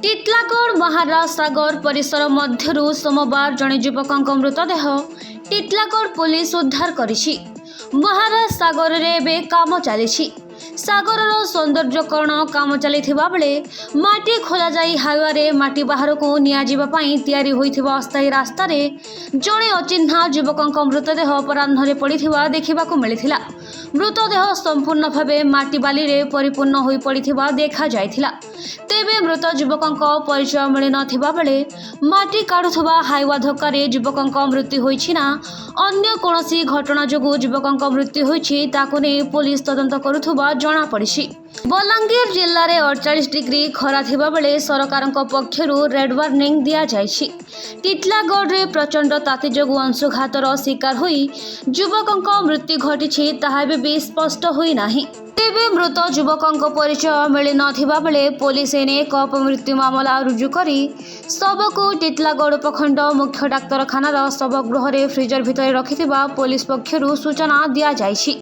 ଟିଟଲାଗଡ଼ ମହାରାଜ ସାଗର ପରିସର ମଧ୍ୟରୁ ସୋମବାର ଜଣେ ଯୁବକଙ୍କ ମୃତଦେହ ଟିଟଲାଗଡ଼ ପୁଲିସ ଉଦ୍ଧାର କରିଛି। ମହାରାଜ ସାଗରରେ ଏବେ କାମ ଚାଲିଛି। ସାଗରର ସୌନ୍ଦର୍ଯ୍ୟକରଣ କାମ ଚାଲିଥିବା ବେଳେ ମାଟି ଖୋଲାଯାଇ ହାଇୱାରେ ମାଟି ବାହାରକୁ ନିଆଯିବା ପାଇଁ ତିଆରି ହୋଇଥିବା ଅସ୍ଥାୟୀ ରାସ୍ତାରେ ଜଣେ ଅଚିହ୍ନା ଯୁବକଙ୍କ ମୃତଦେହ ଅପରାହ୍ନରେ ପଡ଼ିଥିବା ଦେଖିବାକୁ ମିଳିଥିଲା। ମୃତଦେହ ସମ୍ପୂର୍ଣ୍ଣ ଭାବେ ମାଟି ବାଲିରେ ପରିପୂର୍ଣ୍ଣ ହୋଇ ପଡ଼ିଥିବା ଦେଖାଯାଇଥିଲା। ତେବେ ମୃତ ଯୁବକଙ୍କ ପରିଚୟ ମିଳିନଥିବା ବେଳେ ମାଟି କାଢୁଥିବା ହାଇୱା ଧକ୍କାରେ ଯୁବକଙ୍କ ମୃତ୍ୟୁ ହୋଇଛି ନା ଅନ୍ୟ କୌଣସି ଘଟଣା ଯୋଗୁଁ ଯୁବକଙ୍କ ମୃତ୍ୟୁ ହୋଇଛି ତାକୁ ନେଇ ପୁଲିସ ତଦନ୍ତ କରୁଥିବା ଜଣାପଡ଼ିଛି। ବଲାଙ୍ଗୀର ଜିଲ୍ଲାରେ 48 ଡିଗ୍ରୀ ଖରା ଥିବା ବେଳେ ସରକାରଙ୍କ ପକ୍ଷରୁ ରେଡ୍ ୱାର୍ଣ୍ଣିଂ ଦିଆଯାଇଛି। ଟିଟଲାଗଡ଼ରେ ପ୍ରଚଣ୍ଡ ତାତି ଯୋଗୁଁ ଅଂଶୁଘାତର ଶିକାର ହୋଇ ଯୁବକଙ୍କ ମୃତ୍ୟୁ ଘଟିଛି ତାହା ଏବେ ବି ସ୍ପଷ୍ଟ ହୋଇନାହିଁ। ତେବେ ମୃତ ଯୁବକଙ୍କ ପରିଚୟ ମିଳିନଥିବା ବେଳେ ପୋଲିସ ଏନେଇ ଏକ ଅପମୃତ୍ୟୁ ମାମଲା ରୁଜୁ କରି ଶବକୁ ଟିଟଲାଗଡ଼ ଉପଖଣ୍ଡ ମୁଖ୍ୟ ଡାକ୍ତରଖାନାର ଶବଗୃହରେ ଫ୍ରିଜର ଭିତରେ ରଖିଥିବା ପୋଲିସ ପକ୍ଷରୁ ସୂଚନା ଦିଆଯାଇଛି।